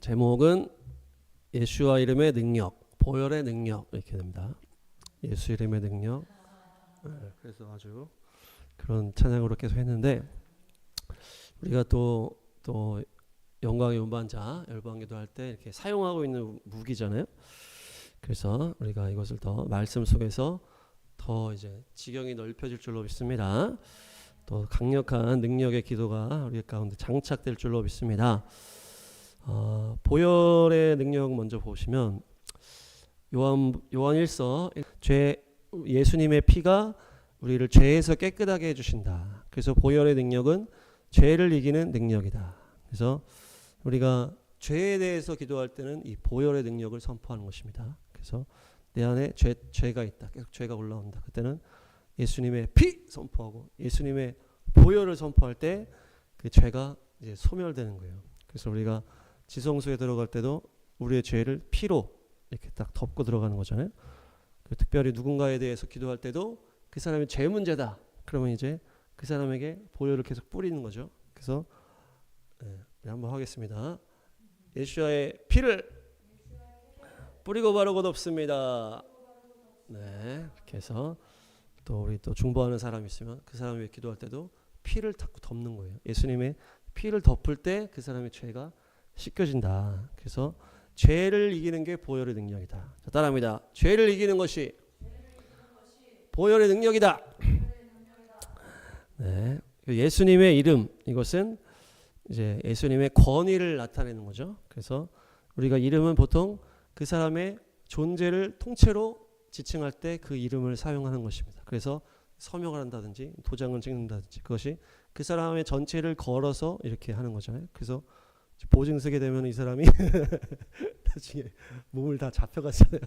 제목은 예수와 이름의 능력, 보혈의 능력 이렇게 됩니다. 예수 이름의 능력. 그래서 아주 그런 찬양으로 계속 했는데 우리가 또 영광의 운반자 열방기도 할 때 이렇게 사용하고 있는 무기잖아요. 그래서 우리가 이것을 더 말씀 속에서 더 이제 지경이 넓혀질 줄로 믿습니다. 또 강력한 능력의 기도가 우리 가운데 장착될 줄로 믿습니다. 보혈의 능력 먼저 보시면 요한 1서 예수님의 피가 우리를 죄에서 깨끗하게 해주신다. 그래서 보혈의 능력은 죄를 이기는 능력이다. 그래서 우리가 죄에 대해서 기도할 때는 이 보혈의 능력을 선포하는 것입니다. 그래서 내 안에 죄가 있다. 계속 죄가 올라온다. 그때는 예수님의 피 선포하고 예수님의 보혈을 선포할 때 그 죄가 이제 소멸되는 거예요. 그래서 우리가 지성소에 들어갈 때도 우리의 죄를 피로 이렇게 딱 덮고 들어가는 거잖아요. 특별히 누군가에 대해서 기도할 때도 그 사람이 죄 문제다. 그러면 이제 그 사람에게 보혈을 계속 뿌리는 거죠. 그래서 한번 하겠습니다. 예수와의 피를 뿌리고 바르고 덮습니다. 네, 이렇게 해서 또 우리 또 중보하는 사람이 있으면 그 사람이 위해 기도할 때도 피를 닦고 덮는 거예요. 예수님의 피를 덮을 때 그 사람의 죄가 씻겨진다. 그래서 죄를 이기는 게 보혈의 능력이다. 자, 따라합니다. 죄를 이기는 것이 보혈의 능력이다. 네, 예수님의 이름, 이것은 이제 예수님의 권위를 나타내는 거죠. 그래서 우리가 이름은 보통 그 사람의 존재를 통째로 지칭할 때 그 이름을 사용하는 것입니다. 그래서 서명을 한다든지 도장을 찍는다든지 그것이 그 사람의 전체를 걸어서 이렇게 하는 거잖아요. 그래서 보증 서게 되면 이 사람이 나중에 몸을 다 잡혀갔잖아요.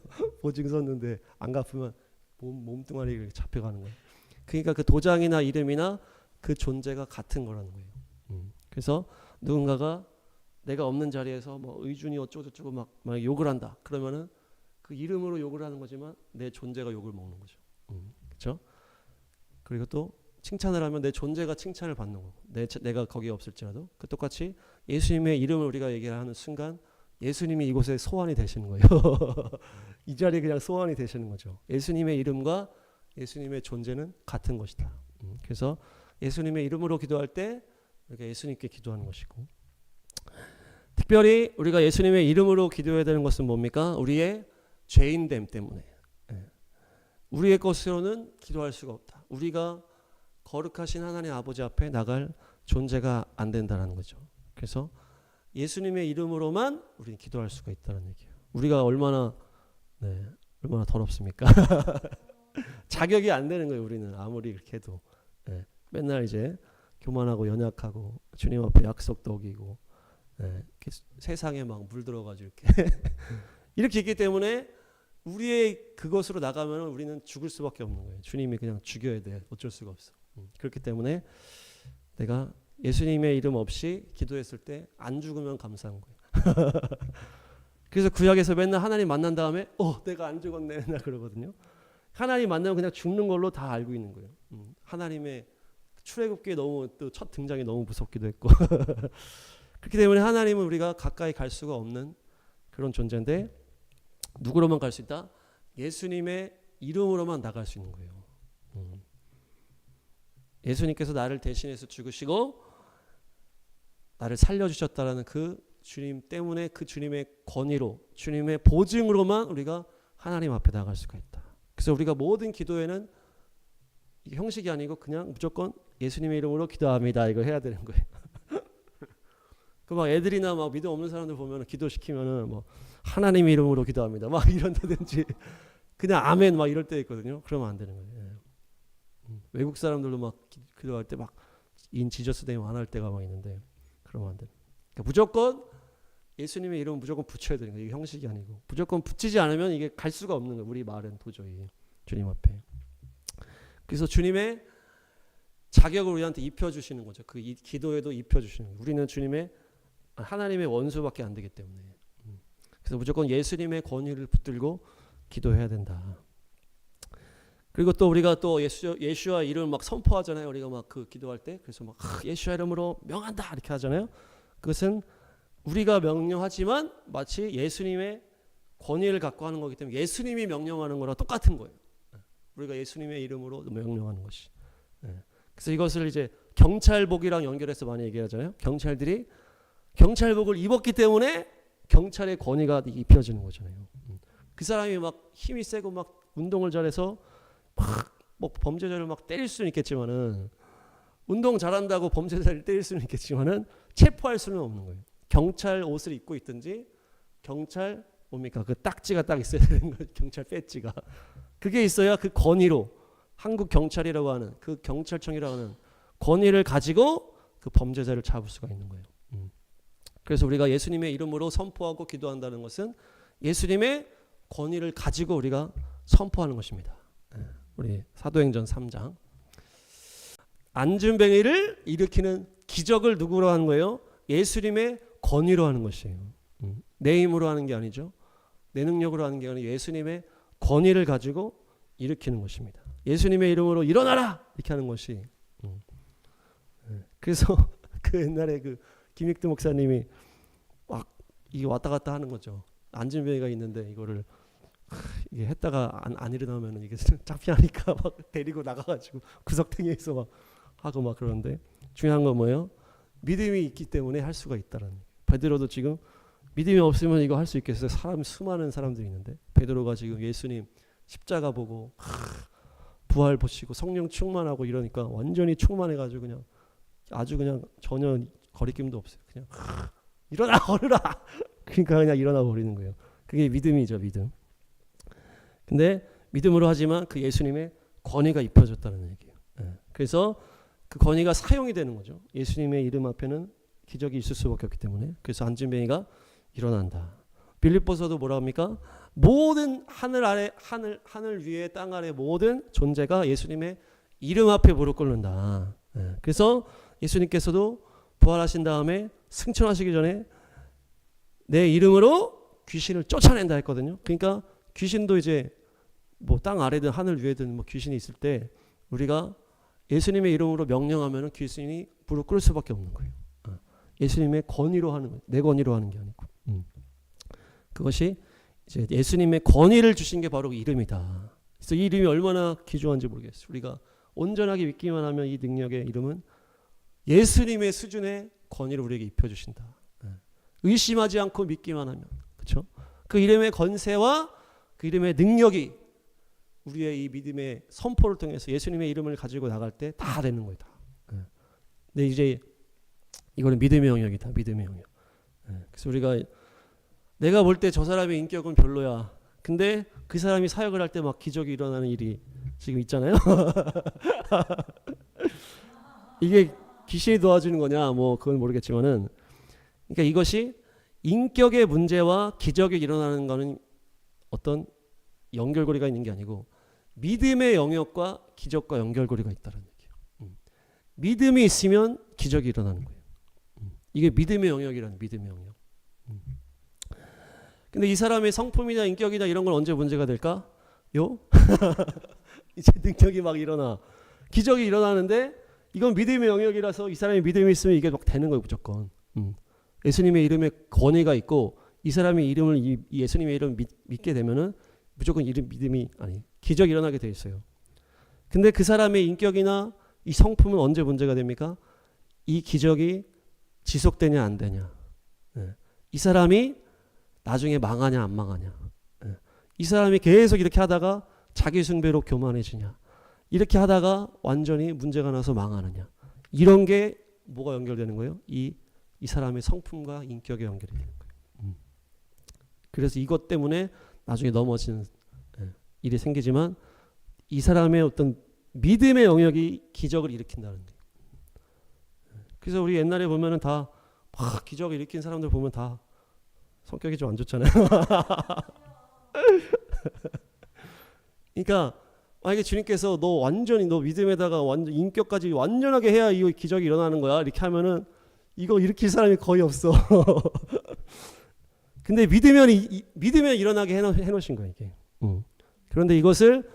보증 섰는데 안 갚으면 몸뚱아리가 잡혀가는 거예요. 그러니까 그 도장이나 이름이나 그 존재가 같은 거라는 거예요. 그래서 누군가가 내가 없는 자리에서 뭐 의준이 어쩌고저쩌고 막 욕을 한다. 그러면은 그 이름으로 욕을 하는 거지만 내 존재가 욕을 먹는 거죠. 그렇죠? 그리고 또 칭찬을 하면 내 존재가 칭찬을 받는 거고 내가 거기에 없을지라도 그 똑같이 예수님의 이름을 우리가 얘기하는 순간 예수님이 이곳에 소환이 되시는 거예요. 이 자리에 그냥 소환이 되시는 거죠. 예수님의 이름과 예수님의 존재는 같은 것이다. 그래서 예수님의 이름으로 기도할 때 우리가 예수님께 기도하는 것이고 특별히 우리가 예수님의 이름으로 기도해야 되는 것은 뭡니까? 우리의 죄인됨 때문에 우리의 것으로는 기도할 수가 없다. 우리가 거룩하신 하나님 아버지 앞에 나갈 존재가 안 된다는 거죠. 그래서 예수님의 이름으로만 우리는 기도할 수가 있다는 얘기예요. 우리가 얼마나 더럽습니까? 자격이 안 되는 거예요. 우리는 아무리 그렇게 해도 맨날 이제 교만하고 연약하고 주님 앞에 약속도 어기고 세상에 막 물들어가지고 이렇게 있기 때문에 우리의 그것으로 나가면 우리는 죽을 수밖에 없는 거예요. 주님이 그냥 죽여야 돼. 어쩔 수가 없어. 그렇기 때문에 내가 예수님의 이름 없이 기도했을 때 안 죽으면 감사한 거예요. 그래서 구약에서 맨날 하나님 만난 다음에 내가 안 죽었네 맨날 그러거든요. 하나님 만나면 그냥 죽는 걸로 다 알고 있는 거예요. 하나님의 출애굽기에 너무 또 첫 등장이 너무 무섭기도 했고 그렇기 때문에 하나님은 우리가 가까이 갈 수가 없는 그런 존재인데 누구로만 갈 수 있다? 예수님의 이름으로만 나갈 수 있는 거예요. 예수님께서 나를 대신해서 죽으시고 나를 살려주셨다라는 그 주님 때문에 그 주님의 권위로 주님의 보증으로만 우리가 하나님 앞에 나갈 수가 있다. 그래서 우리가 모든 기도에는 형식이 아니고 그냥 무조건 예수님의 이름으로 기도합니다. 이걸 해야 되는 거예요. 그 막 애들이나 막 믿음 없는 사람들 보면 기도시키면은 뭐 하나님의 이름으로 기도합니다. 막 이런다든지 그냥 아멘 막 이럴 때 있거든요. 그러면 안 되는 거예요. 외국 사람들도 막 기도할 때 막 인 지저스 네임 안 할 때가 막 있는데 그러면 안 돼요. 그러니까 무조건 예수님의 이름은 무조건 붙여야 되는 거예요. 이게 형식이 아니고 무조건 붙이지 않으면 이게 갈 수가 없는 거예요. 우리 말은 도저히 주님 앞에. 그래서 주님의 자격을 우리한테 입혀주시는 거죠. 그 기도에도 입혀주시는 거예요. 우리는 주님의 하나님의 원수밖에 안 되기 때문에. 그래서 무조건 예수님의 권위를 붙들고 기도해야 된다. 그리고 또 우리가 또 예수와 이름을 막 선포하잖아요. 우리가 막 그 기도할 때 그래서 막 예수와 이름으로 명한다 이렇게 하잖아요. 그것은 우리가 명령하지만 마치 예수님의 권위를 갖고 하는 거기 때문에 예수님이 명령하는 거랑 똑같은 거예요. 우리가 예수님의 이름으로 명령하는 것이. 그래서 이것을 이제 경찰복이랑 연결해서 많이 얘기하잖아요. 경찰들이 경찰복을 입었기 때문에 경찰의 권위가 입혀지는 거잖아요. 그 사람이 막 힘이 세고 막 운동을 잘해서 막 뭐 범죄자를 막 때릴 수는 있겠지만은, 운동 잘한다고 범죄자를 때릴 수는 있겠지만은 체포할 수는 없는 거예요. 경찰 옷을 입고 있든지, 경찰 뭡니까 그 딱지가 딱 있어야 되는 거예요. 경찰 배지가 그게 있어야 그 권위로, 한국 경찰이라고 하는 그 경찰청이라고 하는 권위를 가지고 그 범죄자를 잡을 수가 있는 거예요. 그래서 우리가 예수님의 이름으로 선포하고 기도한다는 것은 예수님의 권위를 가지고 우리가 선포하는 것입니다. 우리 사도행전 3장. 안진뱅이를 일으키는 기적을 누구로 하는 거예요? 예수님의 권위로 하는 것이에요. 내 힘으로 하는 게 아니죠. 내 능력으로 하는 게 아니라 예수님의 권위를 가지고 일으키는 것입니다. 예수님의 이름으로 일어나라! 이렇게 하는 것이. 그래서 그 옛날에 그 김익두 목사님이 막 이게 왔다 갔다 하는 거죠. 안진뱅이가 있는데 이거를 이게 했다가 안 일어나면 이게 창피하니까 막 데리고 나가가지고 구석탱이에서 막 하고 막 그러는데, 중요한 건 뭐예요? 믿음이 있기 때문에 할 수가 있다라는 거예요. 베드로도 지금 믿음이 없으면 이거 할 수 있겠어요? 수많은 사람들이 있는데, 베드로가 지금 예수님 십자가 보고 부활 보시고 성령 충만하고 이러니까 완전히 충만해가지고 그냥 아주 그냥 전혀 거리낌도 없어요. 그냥 일어나 걸으라. 그러니까 그냥 일어나 버리는 거예요. 그게 믿음이죠, 믿음. 근데 믿음으로 하지만 그 예수님의 권위가 입혀졌다는 얘기예요. 그래서 그 권위가 사용이 되는 거죠. 예수님의 이름 앞에는 기적이 있을 수밖에 없기 때문에. 그래서 안진뱅이가 일어난다. 빌립보서도 뭐라 합니까? 모든 하늘 아래, 하늘 위에 땅 아래 모든 존재가 예수님의 이름 앞에 무릎 꿇는다. 그래서 예수님께서도 부활하신 다음에 승천하시기 전에 내 이름으로 귀신을 쫓아낸다 했거든요. 그러니까 귀신도 이제 뭐 땅 아래든 하늘 위에든 뭐 귀신이 있을 때 우리가 예수님의 이름으로 명령하면 귀신이 무릎 꿇을 수밖에 없는 거예요. 예수님의 권위로 하는 거예요. 내 권위로 하는 게 아니고. 그것이 이제 예수님의 권위를 주신 게 바로 이름이다. 그래서 이 이름이 얼마나 귀중한지 모르겠어요. 우리가 온전하게 믿기만 하면 이 능력의 이름은 예수님의 수준의 권위를 우리에게 입혀주신다. 의심하지 않고 믿기만 하면, 그렇죠? 그 이름의 권세와 그 이름의 능력이 우리의 이 믿음의 선포를 통해서 예수님의 이름을 가지고 나갈 때 다 되는 거예요. 다. 근데 이제 이거는 믿음의 영역이다. 믿음의 영역. 그래서 우리가 내가 볼 때 저 사람의 인격은 별로야. 근데 그 사람이 사역을 할 때 막 기적이 일어나는 일이 지금 있잖아요. 이게 귀신이 도와주는 거냐? 뭐 그건 모르겠지만은, 그러니까 이것이 인격의 문제와 기적이 일어나는 거는 어떤 연결고리가 있는 게 아니고 믿음의 영역과 기적과 연결고리가 있다는 얘기예요. 믿음이 있으면 기적이 일어나는 거예요. 이게 믿음의 영역이라는, 믿음의 영역. 근데 이 사람의 성품이나 인격이나 이런 건 언제 문제가 될까? 이제 능력이 막 일어나, 기적이 일어나는데 이건 믿음의 영역이라서 이 사람이 믿음이 있으면 이게 막 되는 거예요, 무조건. 예수님의 이름에 권위가 있고 이 사람의 이름을, 예수님의 이름을 믿게 되면은 무조건 믿음이 아니 기적이 일어나게 돼 있어요. 근데 그 사람의 인격이나 이 성품은 언제 문제가 됩니까? 이 기적이 지속되냐 안 되냐. 이 사람이 나중에 망하냐 안 망하냐. 이 사람이 계속 이렇게 하다가 자기 숭배로 교만해지냐. 이렇게 하다가 완전히 문제가 나서 망하느냐. 이런 게 뭐가 연결되는 거예요? 이 사람의 성품과 인격에 연결이 되는 거예요. 그래서 이것 때문에 나중에 넘어지는 일이 생기지만 이 사람의 어떤 믿음의 영역이 기적을 일으킨다는 거예요. 그래서 우리 옛날에 보면은 다 막 기적을 일으킨 사람들 보면 다 성격이 좀 안 좋잖아요. 그러니까 만약에 주님께서 너 완전히 너 믿음에다가 완전 인격까지 완전하게 해야 이 기적이 일어나는 거야 이렇게 하면은 이거 일으킬 사람이 거의 없어. 근데 믿으면 일어나게 해놓으신 거예요, 이게. 그런데 이것을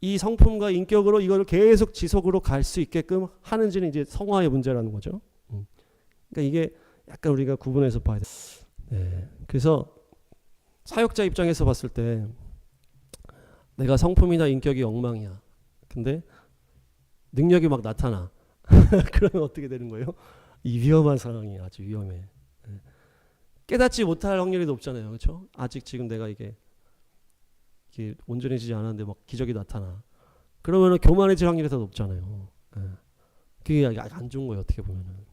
이 성품과 인격으로 이거를 계속 지속으로 갈 수 있게끔 하는지는 이제 성화의 문제라는 거죠. 그러니까 이게 약간 우리가 구분해서 봐야 돼. 네. 그래서 사역자 입장에서 봤을 때 내가 성품이나 인격이 엉망이야. 근데 능력이 막 나타나. 그러면 어떻게 되는 거예요? 이 위험한 상황이 아주 위험해. 네. 깨닫지 못할 확률이 높잖아요. 그렇죠? 아직 지금 내가 이게 온전해지지 않았는데 막 기적이 나타나. 그러면 교만해질 확률이 더 높잖아요. 네. 그게 안 좋은 거예요. 어떻게 보면은.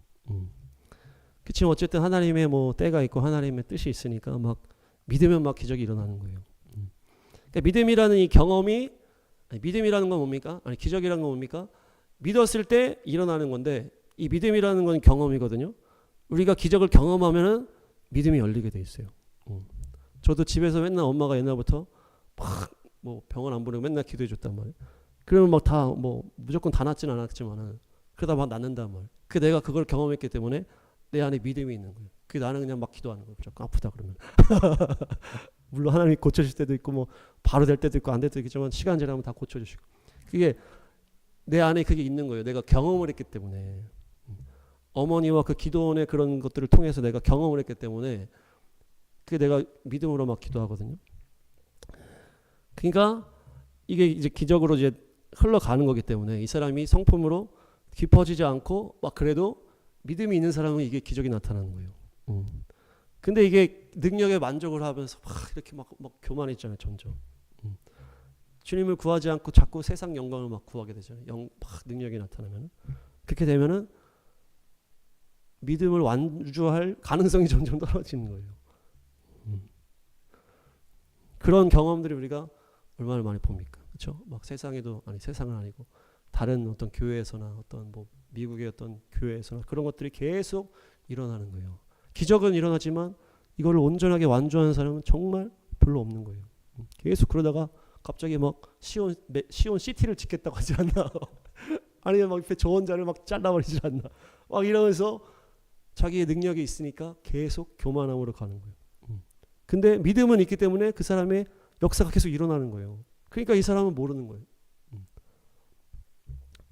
그치만 어쨌든 하나님의 뭐 때가 있고 하나님의 뜻이 있으니까 막 믿으면 막 기적이 일어나는 거예요. 그러니까 믿음이라는 이 경험이, 믿음이라는 건 뭡니까? 아니 기적이라는 건 뭡니까? 믿었을 때 일어나는 건데 이 믿음이라는 건 경험이거든요. 우리가 기적을 경험하면은 믿음이 열리게 돼 있어요. 저도 집에서 맨날 엄마가 옛날부터 막 뭐 병원 안 보내고 맨날 기도해 줬단 말이에요. 그러면 막 다 뭐 무조건 다 낫진 않았지만은 그러다 막 낫는단 말이에요. 그 내가 그걸 경험했기 때문에 내 안에 믿음이 있는 거예요. 그 나는 그냥 막 기도하는 거예요. 무조건 아프다 그러면. 물론 하나님이 고쳐줄 때도 있고 뭐 바로 될 때도 있고 안 될 때도 있지만 시간 지나면 다 고쳐주시고 그게 내 안에 그게 있는 거예요. 내가 경험을 했기 때문에 어머니와 그 기도원의 그런 것들을 통해서 내가 경험을 했기 때문에 그게 내가 믿음으로 막 기도하거든요. 그러니까 이게 이제 기적으로 이제 흘러가는 거기 때문에 이 사람이 성품으로 깊어지지 않고 막 그래도 믿음이 있는 사람은 이게 기적이 나타나는 거예요. 근데 이게 능력에 만족을 하면서 막 이렇게 막 교만해지잖아요. 점점. 주님을 구하지 않고 자꾸 세상 영광을 막 구하게 되잖아요. 막 능력이 나타나면 그렇게 되면은 믿음을 완주할 가능성이 점점 떨어지는 거예요. 그런 경험들이 우리가 얼마나 많이 봅니까? 그렇죠? 막 세상에도 아니 세상은 아니고 다른 어떤 교회에서나 어떤 뭐 미국의 어떤 교회에서나 그런 것들이 계속 일어나는 거예요. 기적은 일어나지만 이걸 온전하게 완주하는 사람은 정말 별로 없는 거예요. 계속 그러다가 갑자기 막 시온 시티를 짓겠다고 하지 않나? 아니면 막 옆에 조언자를 막 잘라버리지 않나? 막 이러면서 자기의 능력이 있으니까 계속 교만함으로 가는 거예요. 근데 믿음은 있기 때문에 그 사람의 역사가 계속 일어나는 거예요. 그러니까 이 사람은 모르는 거예요.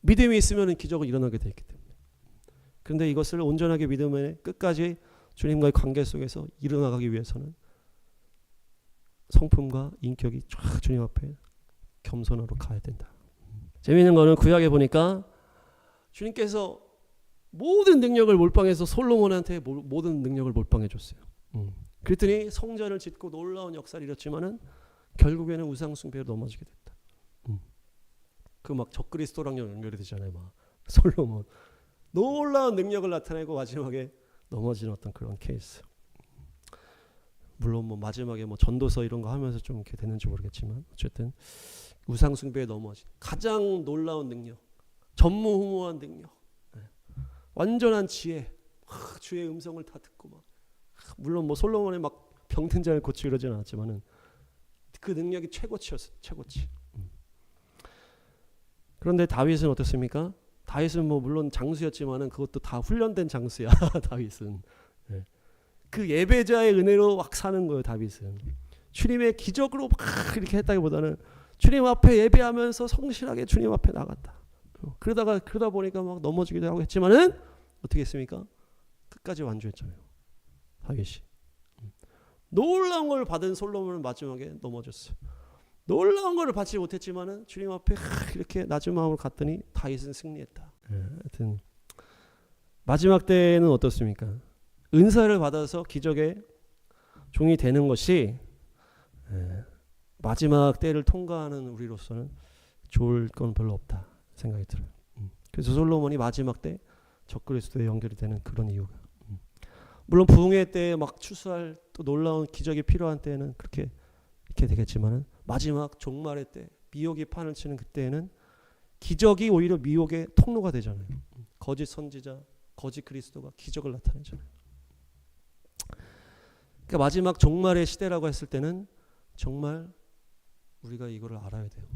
믿음이 있으면 기적은 일어나게 돼 있기 때문에. 그런데 이것을 온전하게 믿음에 끝까지 주님과의 관계 속에서 일어나가기 위해서는 성품과 인격이 쫙 주님 앞에 겸손으로 가야 된다. 재미있는 거는 구약에 보니까 주님께서 모든 능력을 몰빵해서 솔로몬한테 모든 능력을 몰빵해 줬어요. 그랬더니 성전을 짓고 놀라운 역사를 이뤘지만은 결국에는 우상 숭배로 넘어지게 됐다. 그 막 적그리스도랑 연결이 되잖아요. 막 솔로몬 놀라운 능력을 나타내고 마지막에 넘어지는 어떤 그런 케이스. 물론 뭐 마지막에 뭐 전도서 이런 거 하면서 좀 이렇게 됐는지 모르겠지만 어쨌든 우상 숭배에 넘어진 가장 놀라운 능력, 전무후무한 능력, 완전한 지혜, 주의 음성을 다 듣고 막 물론 뭐 솔로몬의 막 병든 자를 고치고 이러지는 않았지만은 그 능력이 최고치였어요. 최고치. 그런데 다윗은 어떻습니까? 다윗은 뭐 물론 장수였지만은 그것도 다 훈련된 장수야. 다윗은. 네. 그 예배자의 은혜로 막 사는 거예요. 다윗은. 주님의 기적으로 막 이렇게 했다기보다는 주님 앞에 예배하면서 성실하게 주님 앞에 나갔다. 그러다 보니까 막 넘어지기도 하고 했지만은 어떻게 했습니까? 끝까지 완주했잖아요. 다윗이. 놀라운 걸 받은 솔로몬은 마지막에 넘어졌어요. 놀라운 걸 받지 못했지만은 주님 앞에 이렇게 낮은 마음으로 갔더니 다윗은 승리했다. 하여튼 마지막 때는 어떻습니까? 은사를 받아서 기적의 종이 되는 것이 마지막 때를 통과하는 우리로서는 좋을 건 별로 없다 생각이 들어요. 그래서 솔로몬이 마지막 때 적그리스도에 연결이 되는 그런 이유가. 물론 부흥회 때 막 추수할 또 놀라운 기적이 필요한 때는 그렇게 이렇게 되겠지만은 마지막 종말의 때 미혹이 판을 치는 그때에는 기적이 오히려 미혹의 통로가 되잖아요. 거짓 선지자, 거짓 그리스도가 기적을 나타내잖아요. 그러니까 마지막 종말의 시대라고 했을 때는 정말 우리가 이거를 알아야 돼요.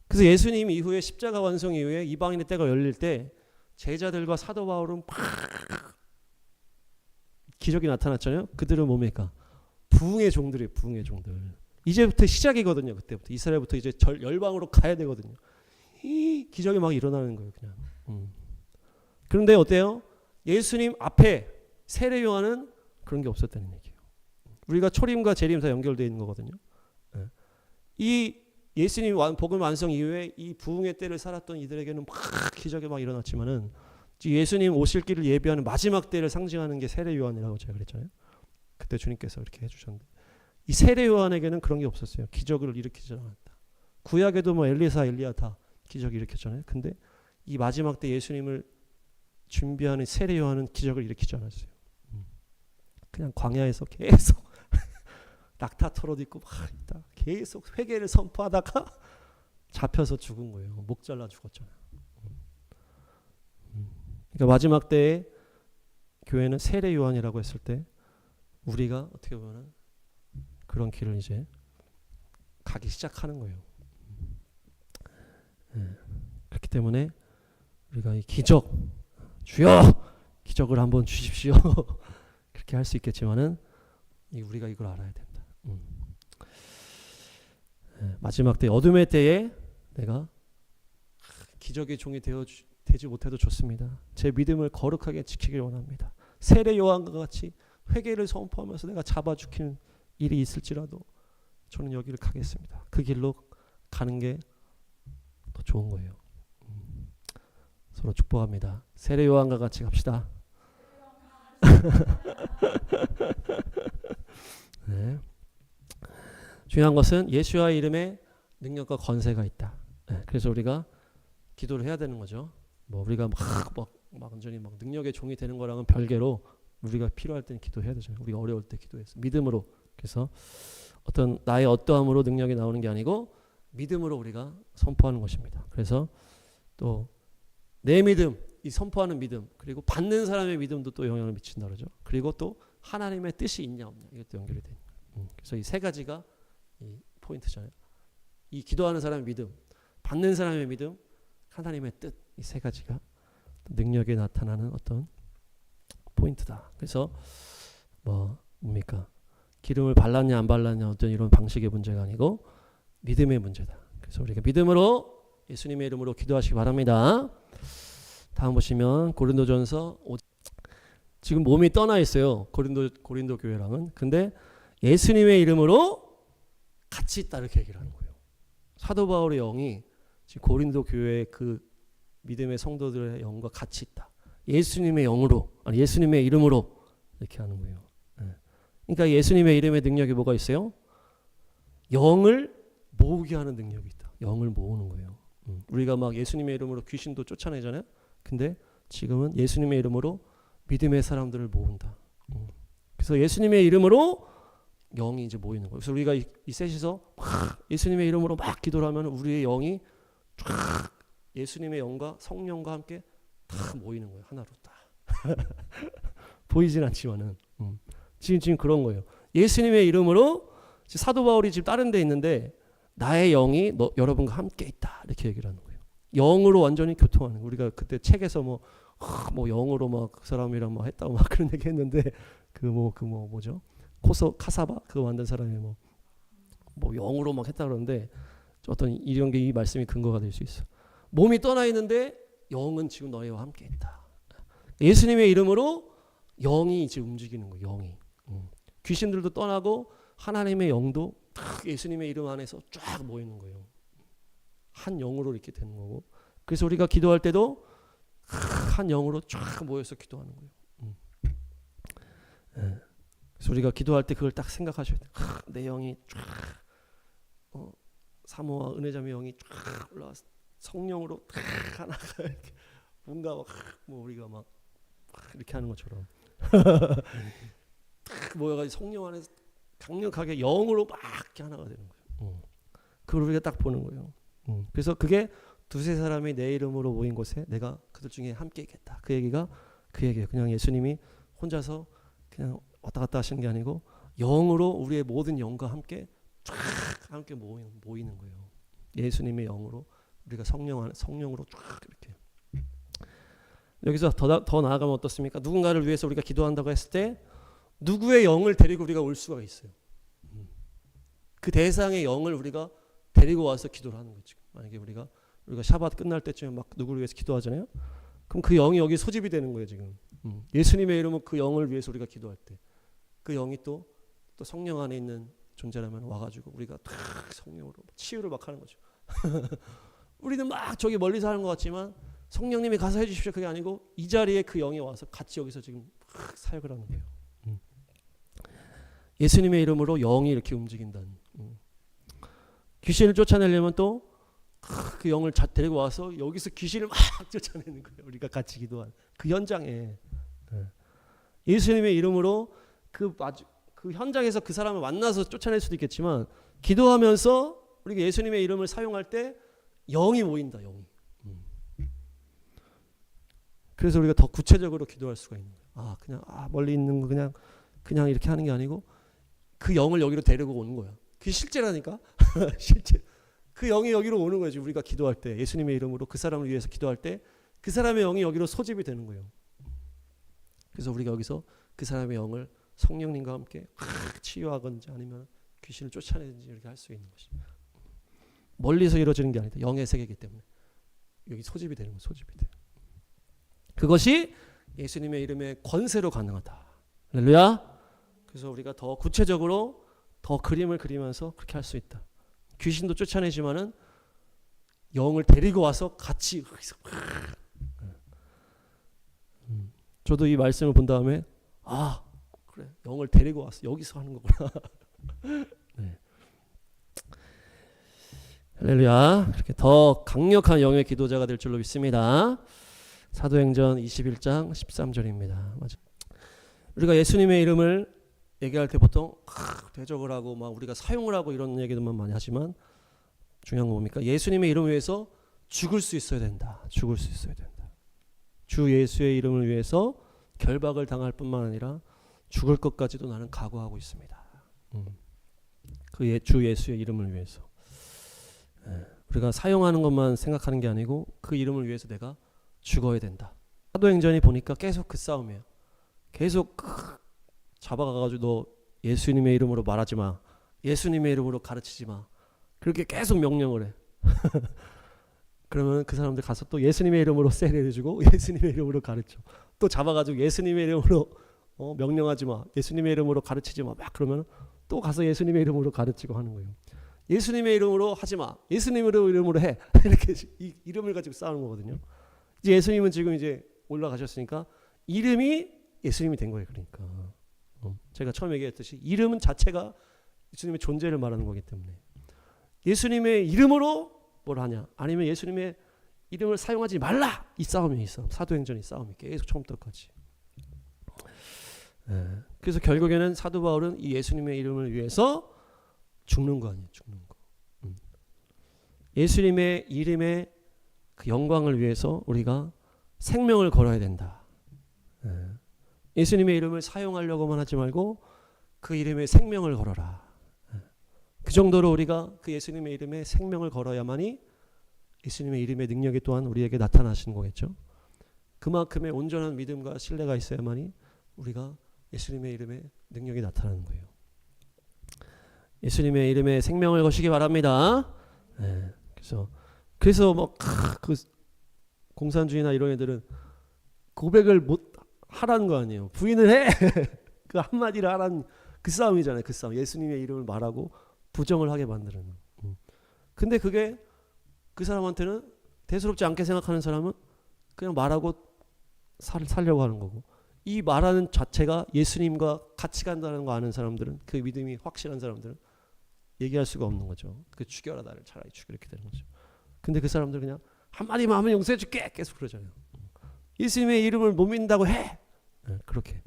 그래서 예수님 이후에 십자가 완성 이후에 이방인의 때가 열릴 때 제자들과 사도 바울은 팍 기적이 나타났잖아요. 그들은 뭡니까? 부흥의 종들이에요. 부흥의 종들. 이제부터 시작이거든요. 그때부터 이스라엘부터 이제 열방으로 가야 되거든요. 이 기적이 막 일어나는 거예요. 그냥. 그런데 어때요? 예수님 앞에 세례 요한은 그런 게 없었다는 얘기예요. 우리가 초림과 재림 다 연결되어 있는 거거든요. 이 예수님 복음 완성 이후에 이 부흥의 때를 살았던 이들에게는 막 기적이 막 일어났지만은 예수님 오실 길을 예비하는 마지막 때를 상징하는 게 세례 요한이라고 제가 그랬잖아요. 그때 주님께서 이렇게 해주셨는데 이 세례 요한에게는 그런 게 없었어요. 기적을 일으키지 않았다. 구약에도 뭐 엘리사, 엘리야 다 기적을 일으켰잖아요. 근데 이 마지막 때 예수님을 준비하는 세례 요한은 기적을 일으키지 않았어요. 그냥 광야에서 계속 낙타 털어도 있고 막 있다. 계속 회개를 선포하다가 잡혀서 죽은 거예요. 목 잘라 죽었잖아요. 그러니까 마지막 때에 교회는 세례 요한이라고 했을 때 우리가 어떻게 보면 그런 길을 이제 가기 시작하는 거예요. 그렇기 때문에 우리가 이 기적, 주여 기적을 한번 주십시오. 그렇게 할 수 있겠지만은 우리가 이걸 알아야 된다. 마지막 때 어둠의 때에 내가 기적의 종이 되지 못해도 좋습니다. 제 믿음을 거룩하게 지키길 원합니다. 세례 요한과 같이 회개를 선포하면서 내가 잡아 죽히는 일이 있을지라도 저는 여기를 가겠습니다. 그 길로 가는 게 더 좋은 거예요. 서로 축복합니다. 세례 요한과 같이 갑시다. 네. 중요한 것은 예수의 이름에 능력과 권세가 있다. 네. 그래서 우리가 기도를 해야 되는 거죠. 뭐 우리가 막 완전히 막 능력의 종이 되는 거랑은 별개로 우리가 필요할 때는 기도해야 되잖아요. 우리가 어려울 때 기도해서 믿음으로. 그래서 어떤 나의 어떠함으로 능력이 나오는 게 아니고 믿음으로 우리가 선포하는 것입니다. 그래서 또 내 믿음, 이 선포하는 믿음, 그리고 받는 사람의 믿음도 또 영향을 미친다 그러죠. 그리고 또 하나님의 뜻이 있냐 없냐 이것도 연결이 돼요. 그래서 이 세 가지가 이 포인트잖아요. 이 기도하는 사람의 믿음, 받는 사람의 믿음, 하나님의 뜻, 이 세 가지가 능력에 나타나는 어떤 포인트다. 그래서 뭡니까? 기름을 발랐냐 안 발랐냐 어떤 이런 방식의 문제가 아니고 믿음의 문제다. 그래서 우리가 믿음으로 예수님의 이름으로 기도하시기 바랍니다. 다음 보시면 고린도전서 지금 몸이 떠나 있어요. 고린도 교회랑은. 근데 예수님의 이름으로 같이 있다 이렇게 얘기를 하는 거예요. 사도 바울의 영이 지금 고린도 교회의 그 믿음의 성도들의 영과 같이 있다. 예수님의 영으로, 아니 예수님의 이름으로 이렇게 하는 거예요. 그러니까 예수님의 이름의 능력이 뭐가 있어요? 영을 모으게 하는 능력이 있다. 영을 모으는 거예요. 우리가 막 예수님의 이름으로 귀신도 쫓아내잖아요. 근데 지금은 예수님의 이름으로 믿음의 사람들을 모은다. 그래서 예수님의 이름으로 영이 이제 모이는 거예요. 그래서 우리가 이 셋이서 막 예수님의 이름으로 막 기도를 하면 우리의 영이 쫙 예수님의 영과 성령과 함께 다 모이는 거예요. 하나로 다. 보이진 않지만은 지금 그런 거예요. 예수님의 이름으로 사도 바울이 지금 다른 데 있는데 나의 영이 여러분과 함께 있다 이렇게 얘기를 하는 거예요. 영으로 완전히 교통하는 거예요. 우리가 그때 책에서 뭐 영으로 막 그 사람이랑 막 했다고 막 그런 얘기 했는데 뭐죠? 카사바 그거 만든 사람이 뭐 영으로 막 했다 그러는데 어떤 이런 게 이 말씀이 근거가 될 수 있어. 몸이 떠나 있는데 영은 지금 너희와 함께 있다. 예수님의 이름으로 영이 이제 움직이는 거예요. 영이. 귀신들도 떠나고 하나님의 영도 딱 예수님의 이름 안에서 쫙 모이는 거예요. 한 영으로 이렇게 되는 거고. 그래서 우리가 기도할 때도 한 영으로 쫙 모여서 기도하는 거예요. 그래서 우리가 기도할 때 그걸 딱 생각하셔야 돼요. 내 영이 쫙 사모와 은혜자매 영이 쫙 올라와서 성령으로 딱 하나가 이렇게 뭔가 우리가 막 이렇게 하는 것처럼 딱 모여가지고 성령 안에서 강력하게 영으로 막 이렇게 하나가 되는 거예요. 그걸 우리가 딱 보는 거예요. 그래서 그게 두세 사람이 내 이름으로 모인 곳에 내가 그들 중에 함께 있겠다. 그 얘기가 그 얘기예요. 그냥 예수님이 혼자서 그냥 왔다 갔다 하시는 게 아니고 영으로 우리의 모든 영과 함께 쫙 함께 모이는 거예요. 예수님의 영으로 우리가 성령으로 쫙 이렇게. 여기서 더 나아가면 어떻습니까? 누군가를 위해서 우리가 기도한다고 했을 때 누구의 영을 데리고 우리가 올 수가 있어요. 그 대상의 영을 우리가 데리고 와서 기도를 하는 거죠. 만약에 우리가 샤bat 끝날 때쯤에 막 누구를 위해서 기도하잖아요. 그럼 그 영이 여기 소집이 되는 거예요. 지금 예수님의 이름은 그 영을 위해서 우리가 기도할 때 그 영이 또 성령 안에 있는 존재라면 와가지고 우리가 탁 성령으로 치유를 막 하는 거죠. 우리는 막 저기 멀리서 하는 것 같지만 성령님이 가서 해주십시오 그게 아니고 이 자리에 그 영이 와서 같이 여기서 지금 사역을 하는 거예요. 예수님의 이름으로 영이 이렇게 움직인다는. 귀신을 쫓아내려면 또 그 영을 데리고 와서 여기서 귀신을 막 쫓아내는 거예요. 우리가 같이 기도한 그 현장에 예수님의 이름으로 그 현장에서 그 사람을 만나서 쫓아낼 수도 있겠지만 기도하면서 우리가 예수님의 이름을 사용할 때 영이 모인다. 영이. 그래서 우리가 더 구체적으로 기도할 수가 있는 거예요. 그냥 멀리 있는 거 그냥 이렇게 하는 게 아니고 그 영을 여기로 데리고 오는 거야. 그게 실제라니까. 실제. 그 영이 여기로 오는 거지. 우리가 기도할 때 예수님의 이름으로 그 사람을 위해서 기도할 때 그 사람의 영이 여기로 소집이 되는 거예요. 그래서 우리가 여기서 그 사람의 영을 성령님과 함께 치유하건지 아니면 귀신을 쫓아내든지 이렇게 할 수 있는 것이죠. 멀리서 이루어지는 게 아니다. 영의 세계이기 때문에 여기 소집이 되는 거예요. 소집이 돼요. 그것이 예수님의 이름의 권세로 가능하다. 할렐루야. 그래서 우리가 더 구체적으로 더 그림을 그리면서 그렇게 할 수 있다. 귀신도 쫓아내지만은 영을 데리고 와서 같이 저도 이 말씀을 본 다음에 그래 영을 데리고 와서 여기서 하는 거구나. 네. 할렐루야. 그렇게 더 강력한 영의 기도자가 될 줄로 믿습니다. 사도행전 21장 13절입니다. 맞아. 우리가 예수님의 이름을 얘기할 때 보통 대적을 하고 막 우리가 사용을 하고 이런 얘기들만 많이 하지만 중요한 건 뭡니까? 예수님의 이름을 위해서 죽을 수 있어야 된다. 죽을 수 있어야 된다. 주 예수의 이름을 위해서 결박을 당할 뿐만 아니라 죽을 것까지도 나는 각오하고 있습니다. 주 예수의 이름을 위해서. 우리가 사용하는 것만 생각하는 게 아니고 그 이름을 위해서 내가 죽어야 된다. 사도행전이 보니까 계속 그 싸움이에요. 계속 잡아가가지고 너 예수님의 이름으로 말하지 마. 예수님의 이름으로 가르치지 마. 그렇게 계속 명령을 해. 그러면 그 사람들 가서 또 예수님의 이름으로 세례해주고 예수님의 이름으로 가르쳐. 또 잡아가지고 예수님의 이름으로 명령하지 마. 예수님의 이름으로 가르치지 마. 막 그러면 또 가서 예수님의 이름으로 가르치고 하는 거예요. 예수님의 이름으로 하지 마. 예수님의 이름으로 해. 이렇게 이 이름을 가지고 싸우는 거거든요. 이제 예수님은 지금 이제 올라가셨으니까 이름이 예수님이 된 거예요. 그러니까 제가 처음 얘기했듯이 이름은 자체가 예수님의 존재를 말하는 거기 때문에 예수님의 이름으로 뭘 하냐 아니면 예수님의 이름을 사용하지 말라 이 싸움이 있어. 사도행전이 싸움이 계속 처음부터까지. 그래서 결국에는 사도 바울은 이 예수님의 이름을 위해서 죽는 거 아니에요. 죽는 거. 예수님의 이름의 그 영광을 위해서 우리가 생명을 걸어야 된다. 예수님의 이름을 사용하려고만 하지 말고 그 이름에 생명을 걸어라. 그 정도로 우리가 그 예수님의 이름에 생명을 걸어야만이 예수님의 이름의 능력이 또한 우리에게 나타나시는 거겠죠. 그만큼의 온전한 믿음과 신뢰가 있어야만이 우리가 예수님의 이름의 능력이 나타나는 거예요. 예수님의 이름에 생명을 거시기 바랍니다. 그래서 뭐 그 공산주의나 이런 애들은 고백을 못 하라는 거 아니에요. 부인을 해. 그 한마디를 하라는 그 싸움이잖아요. 그 싸움. 예수님의 이름을 말하고 부정을 하게 만드는. 근데 그게 그 사람한테는 대수롭지 않게 생각하는 사람은 그냥 말하고 살려고 하는 거고 이 말하는 자체가 예수님과 같이 간다는 거 아는 사람들은 그 믿음이 확실한 사람들은 얘기할 수가 없는 거죠. 그 죽여라 나를 차라리 죽여 이렇게 되는 거죠. 근데 그 사람들 그냥 한마디만 하면 용서해 줄게 계속 그러잖아요. 예수님의 이름을 못 믿는다고 해. 그렇게.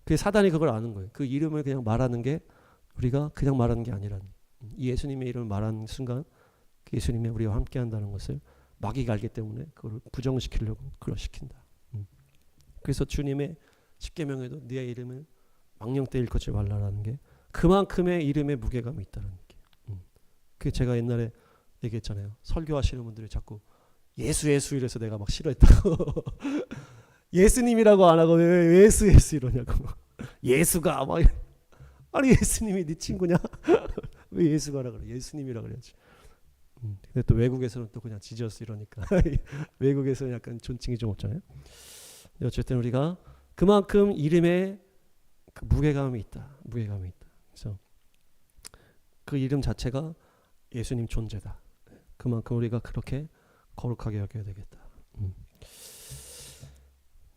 그 사단이 그걸 아는 거예요. 그 이름을 그냥 말하는 게 우리가 그냥 말하는 게 아니라는. 이 예수님의 이름을 말하는 순간 그 예수님이 우리와 함께 한다는 것을 마귀가 알기 때문에 그걸 부정시키려고 그걸 시킨다. 그래서 주님의 십계명에도 네 이름을 망령 때 일컫지 말라라는 게 그만큼의 이름의 무게감이 있다는 게. 그 제가 옛날에 얘기했잖아요. 설교하시는 분들이 자꾸 예수 이래서 내가 막 싫어했다고. 예수님이라고 안 하고 왜 예수 이러냐고. 예수가 막 아니 예수님이 네 친구냐? 왜 예수가라 그래? 예수님이라 그래야지. 근데 또 외국에서는 또 그냥 지저스 이러니까 외국에서는 약간 존칭이 좀 없잖아요. 어쨌든 우리가 그만큼 이름에 그 무게감이 있다. 그래서 그 이름 자체가 예수님 존재다. 그만큼 우리가 그렇게 거룩하게 여겨야 되겠다.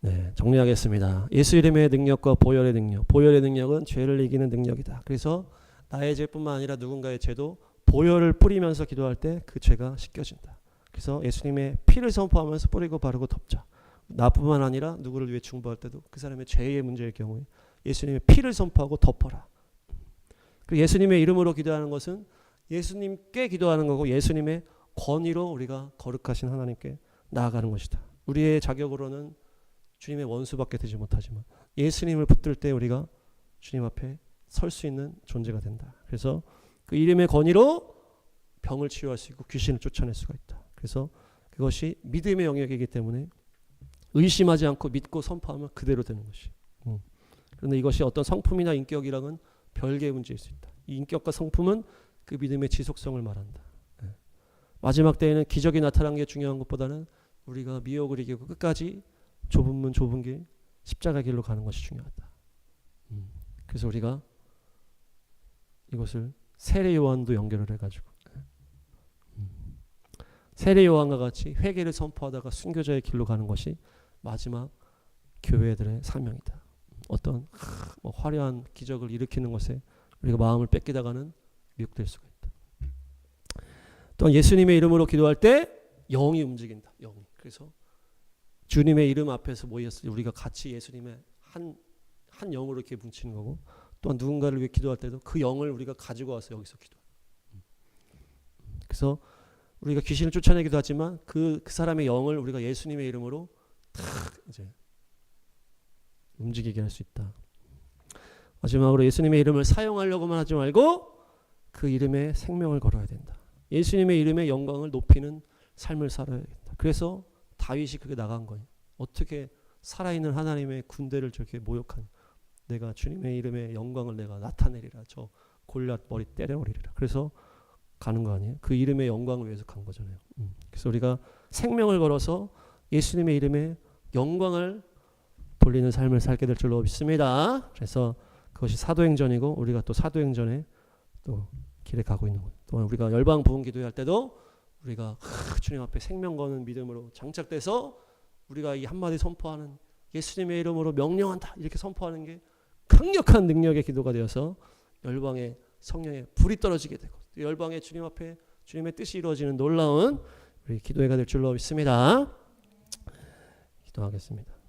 네, 정리하겠습니다. 예수 이름의 능력과 보혈의 능력. 보혈의 능력은 죄를 이기는 능력이다. 그래서 나의 죄뿐만 아니라 누군가의 죄도 보혈을 뿌리면서 기도할 때 그 죄가 씻겨진다. 그래서 예수님의 피를 선포하면서 뿌리고 바르고 덮자. 나뿐만 아니라 누구를 위해 중보할 때도 그 사람의 죄의 문제일 경우에 예수님의 피를 선포하고 덮어라. 그 예수님의 이름으로 기도하는 것은 예수님께 기도하는 거고 예수님의 권위로 우리가 거룩하신 하나님께 나아가는 것이다. 우리의 자격으로는 주님의 원수밖에 되지 못하지만 예수님을 붙들 때 우리가 주님 앞에 설 수 있는 존재가 된다. 그래서 그 이름의 권위로 병을 치유할 수 있고 귀신을 쫓아낼 수가 있다. 그래서 그것이 믿음의 영역이기 때문에 의심하지 않고 믿고 선포하면 그대로 되는 것이. 그런데 이것이 어떤 성품이나 인격이랑은 별개의 문제일 수 있다. 이 인격과 성품은 그 믿음의 지속성을 말한다. 마지막 때에는 기적이 나타난 게 중요한 것보다는 우리가 미혹을 이기고 끝까지 좁은 문 좁은 길 십자가 길로 가는 것이 중요하다. 그래서 우리가 이것을 세례 요한도 연결을 해가지고 세례 요한과 같이 회개를 선포하다가 순교자의 길로 가는 것이 마지막 교회들의 사명이다. 어떤 화려한 기적을 일으키는 것에 우리가 마음을 뺏기다가는 미혹될 수가 있다. 또한 예수님의 이름으로 기도할 때 영이 움직인다. 영이. 그래서 주님의 이름 앞에서 모였을 때 우리가 같이 예수님의 한 영으로 이렇게 뭉치는 거고 또한 누군가를 위해 기도할 때도 그 영을 우리가 가지고 와서 여기서 기도. 그래서 우리가 귀신을 쫓아내기도 하지만 그 사람의 영을 우리가 예수님의 이름으로 탁 이제 움직이게 할 수 있다. 마지막으로 예수님의 이름을 사용하려고만 하지 말고 그 이름에 생명을 걸어야 된다. 예수님의 이름의 영광을 높이는 삶을 살아야겠다. 그래서 다윗이 그게 나간 거예요. 어떻게 살아있는 하나님의 군대를 저렇게 모욕한 내가 주님의 이름의 영광을 내가 나타내리라. 저 골리앗 머리 때려버리리라. 그래서 가는 거 아니에요? 그 이름의 영광을 위해서 간 거잖아요. 그래서 우리가 생명을 걸어서 예수님의 이름의 영광을 돌리는 삶을 살게 될 줄로 믿습니다. 그래서 그것이 사도행전이고 우리가 또 사도행전에 또 길에 가고 있는 거예요. 또한 우리가 열방 부흥 기도할 때도 우리가 주님 앞에 생명 거는 믿음으로 장착돼서 우리가 이 한마디 선포하는 예수님의 이름으로 명령한다 이렇게 선포하는 게 강력한 능력의 기도가 되어서 열방의 성령의 불이 떨어지게 되고 열방의 주님 앞에 주님의 뜻이 이루어지는 놀라운 우리 기도회가 될 줄로 믿습니다. 기도하겠습니다.